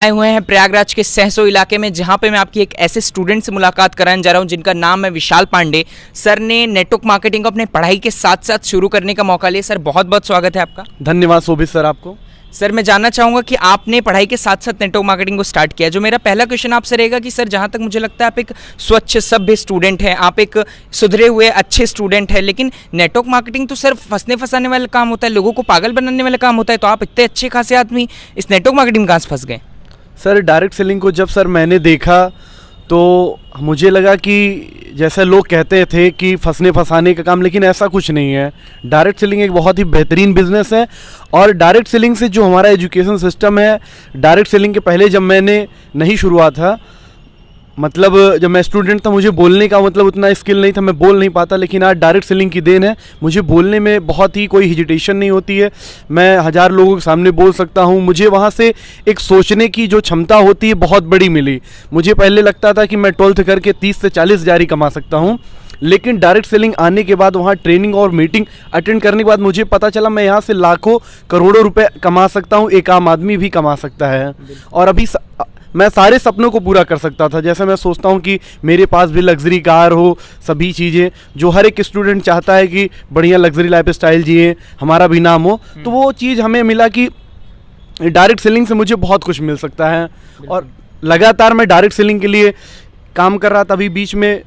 आए हुए हैं प्रयागराज के सहसो इलाके में, जहां पे मैं आपकी एक ऐसे स्टूडेंट से मुलाकात कराने जा रहा हूं जिनका नाम है विशाल पांडे। सर ने नेटवर्क मार्केटिंग को अपने पढ़ाई के साथ साथ शुरू करने का मौका लिया। सर बहुत बहुत स्वागत है आपका। धन्यवाद शोभित सर आपको। सर मैं जानना चाहूँगा कि आपने पढ़ाई के साथ साथ नेटवर्क मार्केटिंग को स्टार्ट किया। जो मेरा पहला क्वेश्चन आपसे रहेगा कि सर जहाँ तक मुझे लगता है आप एक स्वच्छ सभ्य स्टूडेंट हैं, आप एक सुधरे हुए अच्छे स्टूडेंट हैं, लेकिन नेटवर्क मार्केटिंग तो सर फंसने फंसाने वाला काम होता है, लोगों को पागल बनाने वाला काम होता है। तो आप इतने अच्छे खासे आदमी इस नेटवर्क मार्केटिंग में कहाँ से फंस गए? सर डायरेक्ट सेलिंग को जब सर मैंने देखा तो मुझे लगा कि जैसे लोग कहते थे कि फंसने फंसाने का काम, लेकिन ऐसा कुछ नहीं है। डायरेक्ट सेलिंग एक बहुत ही बेहतरीन बिजनेस है। और डायरेक्ट सेलिंग से जो हमारा एजुकेशन सिस्टम है, डायरेक्ट सेलिंग के पहले जब मैंने नहीं शुरुआत था, मतलब जब मैं स्टूडेंट था, मुझे बोलने का मतलब उतना स्किल नहीं था, मैं बोल नहीं पाता। लेकिन आज डायरेक्ट सेलिंग की देन है, मुझे बोलने में बहुत ही कोई हिजिटेशन नहीं होती है। मैं 1000 लोगों के सामने बोल सकता हूँ। मुझे वहाँ से एक सोचने की जो क्षमता होती है बहुत बड़ी मिली। मुझे पहले लगता था कि मैं 12th करके 30 से 40 हज़ार ही कमा सकता हूँ, लेकिन डायरेक्ट सेलिंग आने के बाद, वहाँ ट्रेनिंग और मीटिंग अटेंड करने के बाद मुझे पता चला मैं यहाँ से लाखों करोड़ों रुपए कमा सकता हूँ, एक आम आदमी भी कमा सकता है। और अभी मैं सारे सपनों को पूरा कर सकता था। जैसे मैं सोचता हूँ कि मेरे पास भी लग्जरी कार हो, सभी चीज़ें जो हर एक स्टूडेंट चाहता है कि बढ़िया लग्जरी लाइफ स्टाइल जिए, हमारा भी नाम हो, तो वो चीज़ हमें मिला कि डायरेक्ट सेलिंग से मुझे बहुत कुछ मिल सकता है। और लगातार मैं डायरेक्ट सेलिंग के लिए काम कर रहा था। अभी बीच में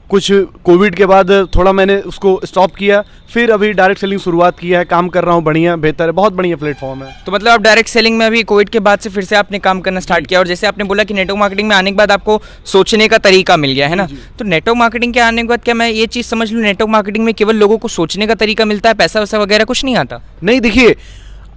कुछ कोविड के बाद थोड़ा मैंने उसको स्टॉप किया, फिर अभी डायरेक्ट सेलिंग शुरुआत किया है, काम कर रहा हूँ। बढ़िया, बेहतर है, बहुत बढ़िया प्लेटफॉर्म है। तो मतलब आप डायरेक्ट सेलिंग में अभी कोविड के बाद से फिर से आपने काम करना स्टार्ट किया, और जैसे आपने बोला कि नेटवर्क मार्केटिंग में आने के बाद आपको सोचने का तरीका मिल गया है ना, तो नेटवर्क मार्केटिंग के आने के बाद क्या मैं ये चीज़ समझ लूँ, नेटवर्क मार्केटिंग में केवल लोगों को सोचने का तरीका मिलता है, पैसा वैसा वगैरह कुछ नहीं आता? नहीं, देखिए,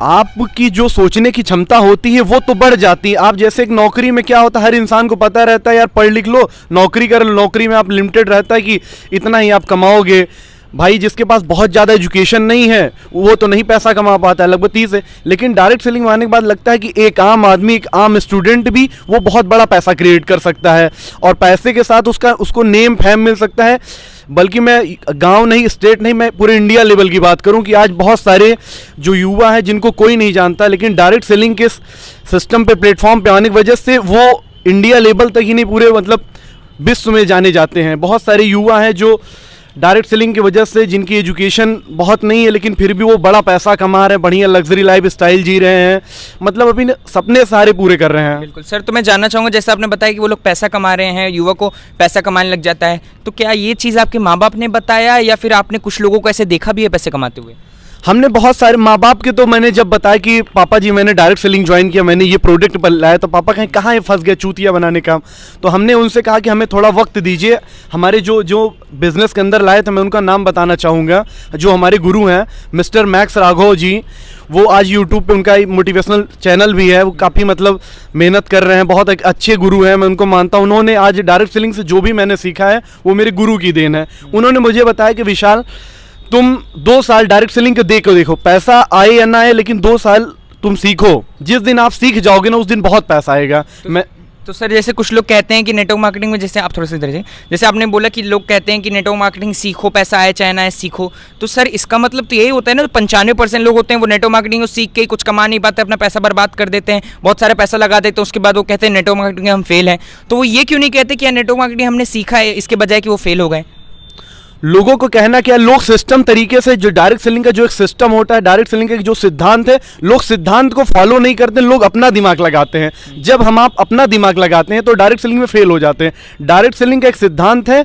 आपकी जो सोचने की क्षमता होती है वो तो बढ़ जाती है। आप जैसे एक नौकरी में क्या होता है, हर इंसान को पता रहता है यार पढ़ लिख लो, नौकरी कर लो। नौकरी में आप लिमिटेड रहता है कि इतना ही आप कमाओगे। भाई जिसके पास बहुत ज़्यादा एजुकेशन नहीं है वो तो नहीं पैसा कमा पाता है, लगभग 30 है। लेकिन डायरेक्ट सेलिंग में आने के बाद लगता है कि एक आम आदमी, एक आम स्टूडेंट भी वो बहुत बड़ा पैसा क्रिएट कर सकता है, और पैसे के साथ उसको नेम फेम मिल सकता है। बल्कि मैं गांव नहीं, स्टेट नहीं, मैं पूरे इंडिया लेवल की बात करूं कि आज बहुत सारे जो युवा हैं जिनको कोई नहीं जानता, लेकिन डायरेक्ट सेलिंग के सिस्टम पे, प्लेटफॉर्म पे आने की वजह से वो इंडिया लेवल तक ही नहीं, पूरे मतलब विश्व में जाने जाते हैं। बहुत सारे युवा हैं जो डायरेक्ट सेलिंग की वजह से, जिनकी एजुकेशन बहुत नहीं है लेकिन फिर भी वो बड़ा पैसा कमा रहे हैं, बढ़िया लग्जरी लाइफ स्टाइल जी रहे हैं, मतलब अभी सपने सारे पूरे कर रहे हैं। बिल्कुल सर। तो मैं जानना चाहूँगा, जैसे आपने बताया कि वो लोग पैसा कमा रहे हैं, युवा को पैसा कमाने लग जाता है, तो क्या ये चीज़ आपके माँ बाप ने बताया या फिर आपने कुछ लोगों को ऐसे देखा भी है पैसे कमाते हुए? हमने बहुत सारे माँ बाप के, तो मैंने जब बताया कि पापा जी मैंने डायरेक्ट सेलिंग ज्वाइन किया, मैंने ये प्रोडक्ट पर लाया, तो पापा कहें कहाँ है, फंस गया चूतिया बनाने का। तो हमने उनसे कहा कि हमें थोड़ा वक्त दीजिए। हमारे जो बिज़नेस के अंदर लाए थे, मैं उनका नाम बताना चाहूँगा, जो हमारे गुरु हैं मिस्टर मैक्स राघव जी। वो आज यूट्यूब पे उनका मोटिवेशनल चैनल भी है, वो काफ़ी मतलब मेहनत कर रहे हैं, बहुत एक अच्छे गुरु हैं, मैं उनको मानता हूँ। उन्होंने आज डायरेक्ट सेलिंग से जो भी मैंने सीखा है वो मेरे गुरु की देन है। उन्होंने मुझे बताया कि विशाल तुम 2 साल डायरेक्ट सेलिंग के देखो, पैसा आए या ना आए, लेकिन 2 साल तुम सीखो। जिस दिन आप सीख जाओगे ना, उस दिन बहुत पैसा आएगा। तो सर जैसे कुछ लोग कहते हैं कि नेटवर्क मार्केटिंग में, जैसे आप थोड़ा सा इधर, जैसे आपने बोला कि लोग कहते हैं कि नेटवर्क मार्केटिंग सीखो, पैसा आए चाहे ना आए सीखो, तो सर इसका मतलब तो यही होता है ना, 95% लोग होते हैं वो नेटवर्क मार्केटिंग को सीख के कुछ कमा नहीं पाते, अपना पैसा बर्बाद कर देते हैं, बहुत सारा पैसा लगा देते हैं, उसके बाद वो कहते हैं नेटवर्क मार्केटिंग में हम फेल हैं। तो वो ये क्यों नहीं कहते कि नेटवर्क मार्केटिंग हमने सीखा है, इसके बजाय कि वो फेल हो गए? लोगों को कहना क्या, लोग सिस्टम तरीके से, जो डायरेक्ट सेलिंग का जो एक सिस्टम होता है, डायरेक्ट सेलिंग का जो सिद्धांत है, लोग सिद्धांत को फॉलो नहीं करते, लोग अपना दिमाग लगाते हैं। जब हम आप अपना दिमाग लगाते हैं तो डायरेक्ट सेलिंग में फेल हो जाते हैं। डायरेक्ट सेलिंग का एक सिद्धांत है,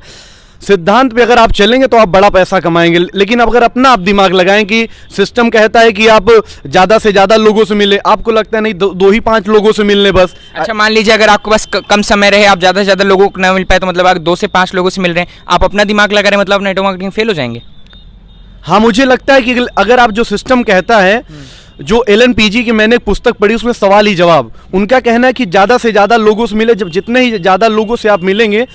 सिद्धांत पे अगर आप चलेंगे तो आप बड़ा पैसा कमाएंगे। लेकिन अगर अपना आप दिमाग लगाएं कि सिस्टम कहता है कि आप ज़्यादा से ज़्यादा लोगों से मिले, आपको लगता है नहीं, 2 ही 5 लोगों से मिलने बस। अच्छा मान लीजिए अगर आपको बस कम समय रहे, आप ज़्यादा से ज़्यादा लोगों को ना मिल पाए, तो मतलब आप 2 से 5 लोगों से मिल रहे हैं, आप अपना दिमाग लगा रहे हैं, मतलब नेटवर्क मार्केटिंग फेल हो जाएंगे? हाँ, मुझे लगता है कि अगर आप जो सिस्टम कहता है, जो LNPG की मैंने एक पुस्तक पढ़ी, उसमें सवाल ही जवाब, उनका कहना है कि ज़्यादा से ज़्यादा लोगों से मिले। जब जितने ही ज़्यादा लोगों से आप मिलेंगे,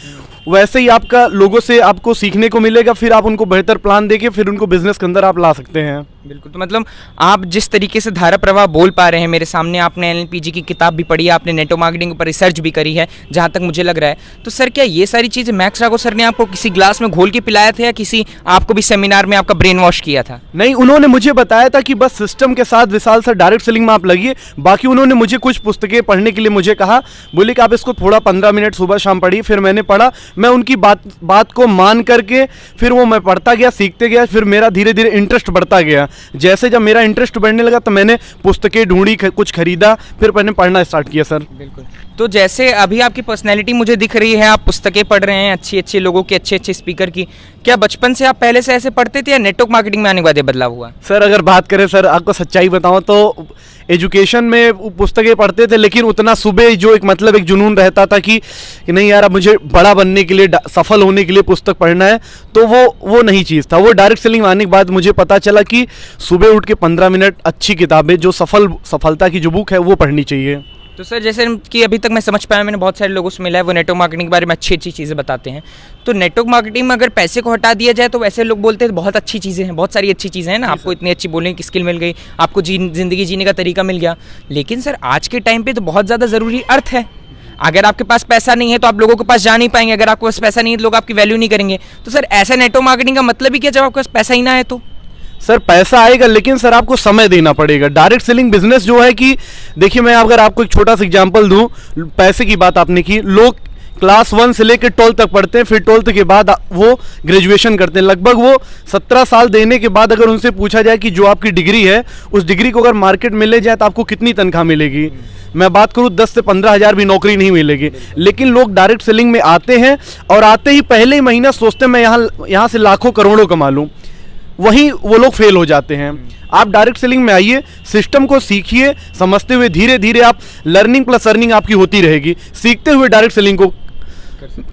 वैसे ही आपका लोगों से आपको सीखने को मिलेगा, फिर आप उनको बेहतर प्लान देके फिर उनको बिजनेस के अंदर आप ला सकते हैं। बिल्कुल। तो मतलब आप जिस तरीके से धारा प्रवाह बोल पा रहे हैं मेरे सामने, आपने एलएनपीजी की किताब भी पढ़ी है, आपने नेटो मार्केटिंग पर रिसर्च भी करी है जहाँ तक मुझे लग रहा है, तो सर क्या ये सारी चीज़ें मैक्स राघव सर ने आपको किसी ग्लास में घोल के पिलाया था या किसी आपको भी सेमिनार में आपका ब्रेन वॉश किया था? नहीं, उन्होंने मुझे बताया था कि बस सिस्टम के साथ विशाल सर डायरेक्ट सेलिंग में आप लगिए। बाकी उन्होंने मुझे कुछ पुस्तकें पढ़ने के लिए मुझे कहा, बोले कि आप इसको थोड़ा 15 मिनट सुबह शाम पढ़िए। फिर मैंने पढ़ा, मैं उनकी बात को मान करके फिर वो मैं पढ़ता गया, सीखते गया, फिर मेरा धीरे धीरे इंटरेस्ट बढ़ता गया। जैसे जब मेरा इंटरेस्ट बढ़ने लगा तो मैंने पुस्तकें ढूंढी, कुछ खरीदा, फिर मैंने पढ़ना स्टार्ट किया सर। बिल्कुल। तो जैसे अभी आपकी पर्सनैलिटी मुझे दिख रही है, आप पुस्तकें पढ़ रहे हैं अच्छी अच्छी लोगों की, अच्छे अच्छे स्पीकर की, क्या बचपन से आप पहले से ऐसे पढ़ते थे या नेटवर्क मार्केटिंग में आने के बाद ये बदलाव हुआ? सर अगर बात करें सर, आपको सच्चाई बताऊं तो एजुकेशन में पुस्तकें पढ़ते थे, लेकिन उतना सुबह जो एक मतलब एक जुनून रहता था कि नहीं यार अब मुझे बड़ा बनने के लिए, सफल होने के लिए पुस्तक पढ़ना है, तो वो नहीं चीज़ था। वो डायरेक्ट सेलिंग आने के बाद मुझे पता चला कि सुबह उठ के 15 मिनट अच्छी किताबें, जो सफलता की जो बुक है वो पढ़नी चाहिए। तो सर जैसे कि अभी तक मैं समझ पाया, मैंने बहुत सारे लोगों से मिला है, वो नेटवर्क मार्केटिंग के बारे में अच्छी अच्छी चीज़ें बताते हैं। तो नेटवर्क मार्केटिंग में अगर पैसे को हटा दिया जाए तो वैसे लोग बोलते हैं बहुत अच्छी चीज़ें हैं, बहुत सारी अच्छी चीज़ें हैं ना, आपको इतनी अच्छी बोलने की स्किल मिल गई, आपको ज़िंदगी जीने का तरीका मिल गया। लेकिन सर आज के टाइम पे तो बहुत ज़्यादा ज़रूरी अर्थ है। अगर आपके पास पैसा नहीं है तो आप लोगों के पास जा नहीं पाएंगे, अगर आपके पास पैसा नहीं है तो लोग आपकी वैल्यू नहीं करेंगे। तो सर ऐसा नेटवर्क मार्केटिंग का मतलब ही क्या जब आपके पास पैसा ही ना है तो? सर पैसा आएगा, लेकिन सर आपको समय देना पड़ेगा। डायरेक्ट सेलिंग बिजनेस जो है कि देखिए, मैं अगर आपको एक छोटा सा एग्जांपल दूं, पैसे की बात आपने की, लोग क्लास 1 से लेकर 12 तक पढ़ते हैं, फिर 12 के बाद वो ग्रेजुएशन करते हैं। लगभग वो 17 साल देने के बाद अगर उनसे पूछा जाए कि जो आपकी डिग्री है, उस डिग्री को अगर मार्केट में ले जाए तो आपको कितनी तनख्वाह मिलेगी, मैं बात करूं 10 से 15 हज़ार भी नौकरी नहीं मिलेगी। लेकिन लोग डायरेक्ट सेलिंग में आते हैं और आते ही पहले ही महीना सोचते हैं मैं यहाँ से लाखों करोड़ों कमा लूँ, वहीं वो लोग फेल हो जाते हैं। आप डायरेक्ट सेलिंग में आइए, सिस्टम को सीखिए, समझते हुए धीरे धीरे आप लर्निंग प्लस अर्निंग आपकी होती रहेगी, सीखते हुए डायरेक्ट सेलिंग को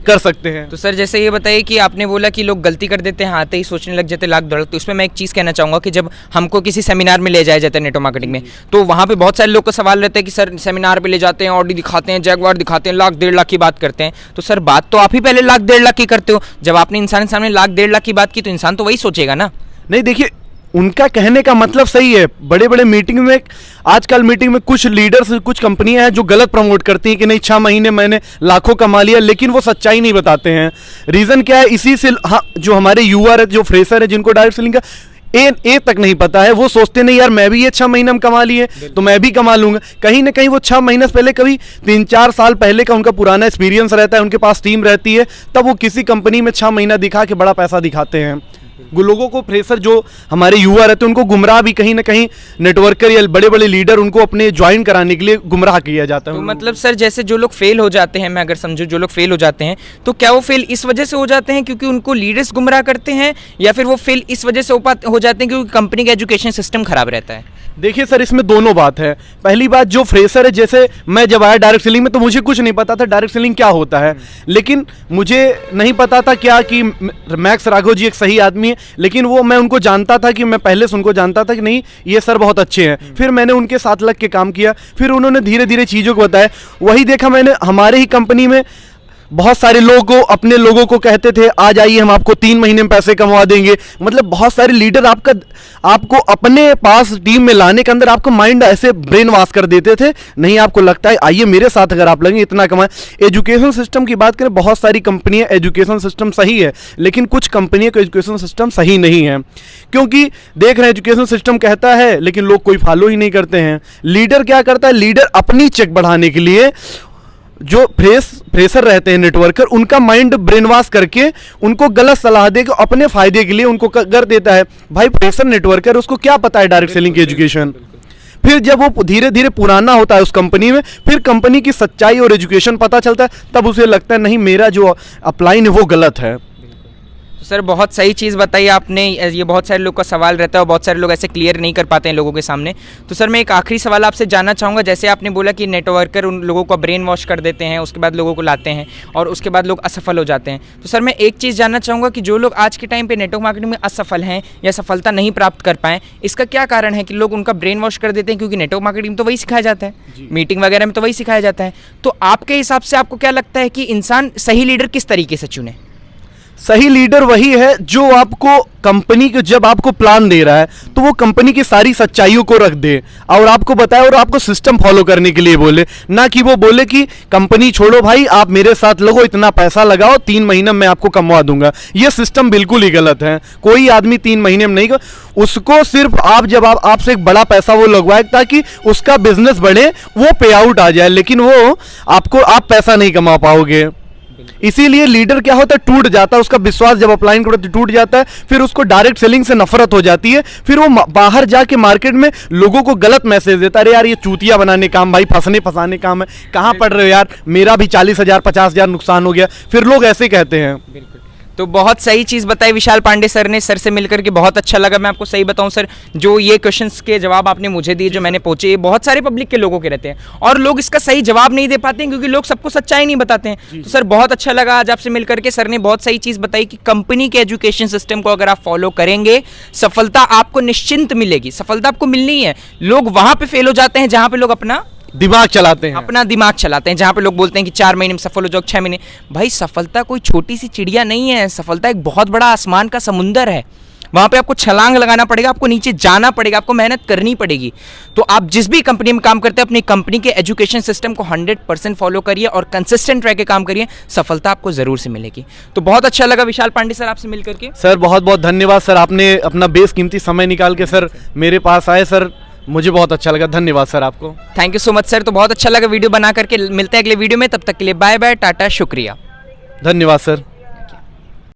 कर सकते हैं। तो सर जैसे ये बताइए कि आपने बोला कि लोग गलती कर देते हैं, आते ही सोचने लग जाते लाख दौड़, तो इसमें मैं एक चीज़ कहना चाहूँगा कि जब हमको किसी सेमिनार में ले जाया जाता है नेटवर्क मार्केटिंग में, तो वहाँ पे बहुत सारे लोग का सवाल रहता है कि सर सेमिनार पे ले जाते हैं, ऑडी दिखाते हैं, जैगवार दिखाते हैं, लाख 1.5 लाख की बात करते हैं। तो सर बात तो आप ही पहले लाख 1.5 लाख की करते हो, जब आपने इंसान के सामने लाख 1.5 लाख की बात की तो इंसान तो वही सोचेगा ना। नहीं देखिए, उनका कहने का मतलब सही है। बड़े बड़े मीटिंग में, आजकल मीटिंग में कुछ लीडर्स, कुछ कंपनियां हैं जो गलत प्रमोट करती हैं कि नहीं 6 महीने मैंने लाखों कमा लिया, लेकिन वो सच्चाई नहीं बताते हैं। रीज़न क्या है? इसी से हाँ, जो हमारे युवा है, जो फ्रेशर है, जिनको डायरेक्ट सेलिंग का ए तक नहीं पता है, वो सोचते नहीं यार मैं भी ये 6 महीने में कमा लिए तो मैं भी कमा लूंगा। कहीं ना कहीं वो 6 महीने से पहले, कभी 3-4 साल पहले का उनका पुराना एक्सपीरियंस रहता है, उनके पास टीम रहती है, तब वो किसी कंपनी में 6 महीना दिखा के बड़ा पैसा दिखाते हैं। लोगों को, फ्रेशर जो हमारे युवा रहते हैं, उनको गुमराह भी कहीं ना कहीं नेटवर्कर या बड़े बड़े लीडर उनको अपने ज्वाइन कराने के लिए गुमराह किया जाता है। तो मतलब सर जैसे जो लोग फेल हो जाते हैं, मैं अगर समझूं जो लोग फेल हो जाते हैं, तो क्या वो फेल इस वजह से हो जाते हैं क्योंकि उनको लीडर्स गुमराह करते हैं, या फिर वो फेल इस वजह से हो जाते हैं क्योंकि कंपनी का एजुकेशन सिस्टम खराब रहता है? देखिए सर, इसमें दोनों बात है। पहली बात, जो फ्रेशर है, जैसे मैं जब आया डायरेक्ट सेलिंग में तो मुझे कुछ नहीं पता था डायरेक्ट सेलिंग क्या होता है, लेकिन मुझे नहीं पता था क्या कि मैक्स राघव जी एक सही आदमी है, लेकिन वो मैं उनको जानता था कि मैं पहले से उनको जानता था कि नहीं ये सर बहुत अच्छे हैं। फिर मैंने उनके साथ लग के काम किया, फिर उन्होंने धीरे धीरे चीज़ों को बताया। वही देखा मैंने हमारे ही कंपनी में बहुत सारे लोग अपने लोगों को कहते थे आ जाइए हम आपको 3 महीने में पैसे कमवा देंगे। मतलब बहुत सारे लीडर आपको अपने पास टीम में लाने के अंदर आपको माइंड ऐसे ब्रेन वॉश कर देते थे, नहीं आपको लगता है आइए मेरे साथ अगर आप लगेंगे इतना कमाएं। एजुकेशन सिस्टम की बात करें, बहुत सारी कंपनियां एजुकेशन सिस्टम सही है, लेकिन कुछ कंपनियों का एजुकेशन सिस्टम सही नहीं है, क्योंकि देख रहे हैं एजुकेशन सिस्टम कहता है लेकिन लोग कोई फॉलो ही नहीं करते हैं। लीडर क्या करता है? लीडर अपनी चेक बढ़ाने के लिए जो फ्रेशर रहते हैं नेटवर्कर, उनका माइंड ब्रेन वॉश करके उनको गलत सलाह दे के अपने फायदे के लिए उनको कर देता है। भाई फ्रेशर नेटवर्कर, उसको क्या पता है डायरेक्ट सेलिंग की एजुकेशन? फिर जब वो धीरे धीरे पुराना होता है उस कंपनी में, फिर कंपनी की सच्चाई और एजुकेशन पता चलता है, तब उसे लगता है नहीं मेरा जो अपलाइन है वो गलत है। तो सर बहुत सही चीज़ बताई आपने, ये बहुत सारे लोग का सवाल रहता है और बहुत सारे लोग ऐसे क्लियर नहीं कर पाते हैं लोगों के सामने। तो सर मैं एक आखिरी सवाल आपसे जानना चाहूँगा, जैसे आपने बोला कि नेटवर्कर उन लोगों का ब्रेन वॉश कर देते हैं, उसके बाद लोगों को लाते हैं और उसके बाद लोग असफल हो जाते हैं। तो सर मैं एक चीज़ जानना चाहूँगा कि जो लोग आज के टाइम पे नेटवर्क मार्केटिंग में असफल हैं या सफलता नहीं प्राप्त कर पाएँ, इसका क्या कारण है कि लोग उनका ब्रेन वॉश कर देते हैं? क्योंकि नेटवर्क मार्केटिंग में तो वही सिखाया जाता है, मीटिंग वगैरह में तो वही सिखाया जाता है। तो आपके हिसाब से आपको क्या लगता है कि इंसान सही लीडर किस तरीके से चुने? सही लीडर वही है जो आपको कंपनी के जब आपको प्लान दे रहा है तो वो कंपनी की सारी सच्चाइयों को रख दे और आपको बताए और आपको सिस्टम फॉलो करने के लिए बोले, ना कि वो बोले कि कंपनी छोड़ो भाई आप मेरे साथ लगो, इतना पैसा लगाओ, 3 महीने में आपको कमवा दूंगा। ये सिस्टम बिल्कुल ही गलत है। कोई आदमी 3 महीने में नहीं उसको सिर्फ आप जब आपसे एक बड़ा पैसा वो लगवाए ताकि उसका बिजनेस बढ़े, वो पे आउट आ जाए, लेकिन वो आप पैसा नहीं कमा पाओगे। इसीलिए लीडर क्या होता है, टूट जाता है, उसका विश्वास जब अपलाइन के प्रति टूट जाता है, फिर उसको डायरेक्ट सेलिंग से नफरत हो जाती है, फिर वो बाहर जाके मार्केट में लोगों को गलत मैसेज देता है, अरे यार ये चूतिया बनाने काम, भाई फंसने फंसाने काम है, कहाँ पढ़ रहे हो यार, मेरा भी 40,000 50,000 नुकसान हो गया, फिर लोग ऐसे कहते हैं। तो बहुत सही चीज़ बताई विशाल पांडे सर ने, सर से मिलकर के बहुत अच्छा लगा। मैं आपको सही बताऊं सर, जो ये क्वेश्चंस के जवाब आपने मुझे दिए, जो मैंने पूछे, ये बहुत सारे पब्लिक के लोगों के रहते हैं और लोग इसका सही जवाब नहीं दे पाते हैं क्योंकि लोग सबको सच्चाई नहीं बताते हैं। तो सर बहुत अच्छा लगा आज आपसे मिलकर के। सर ने बहुत सही चीज़ बताई कि कंपनी के एजुकेशन सिस्टम को अगर आप फॉलो करेंगे, सफलता आपको निश्चिंत मिलेगी। सफलता आपको मिलनी है। लोग वहाँ पे फेल हो जाते हैं जहाँ पे लोग अपना दिमाग चलाते हैं, अपना दिमाग चलाते हैं, जहाँ पे लोग बोलते हैं कि 4 महीने में सफल हो जाओ, 6 महीने। भाई सफलता कोई छोटी सी चिड़िया नहीं है, सफलता एक बहुत बड़ा आसमान का समुंदर है। वहाँ पे आपको छलांग लगाना पड़ेगा, आपको नीचे जाना पड़ेगा, आपको मेहनत करनी पड़ेगी। तो आप जिस भी कंपनी में काम करते हैं, अपनी कंपनी के एजुकेशन सिस्टम को 100% फॉलो करिए और कंसिस्टेंट रह के काम करिए, सफलता आपको जरूर से मिलेगी। तो बहुत अच्छा लगा विशाल पांडे सर आपसे मिल करके। सर बहुत बहुत धन्यवाद सर, आपने अपना बेशकीमती समय निकाल के सर मेरे पास आए सर, मुझे बहुत अच्छा लगा। धन्यवाद सर आपको। Thank you so much sir. तो बहुत अच्छा लगा वीडियो बना करके। मिलते हैं अगले वीडियो में, तब तक के लिए बाय बाय, टाटा, शुक्रिया, धन्यवाद सर।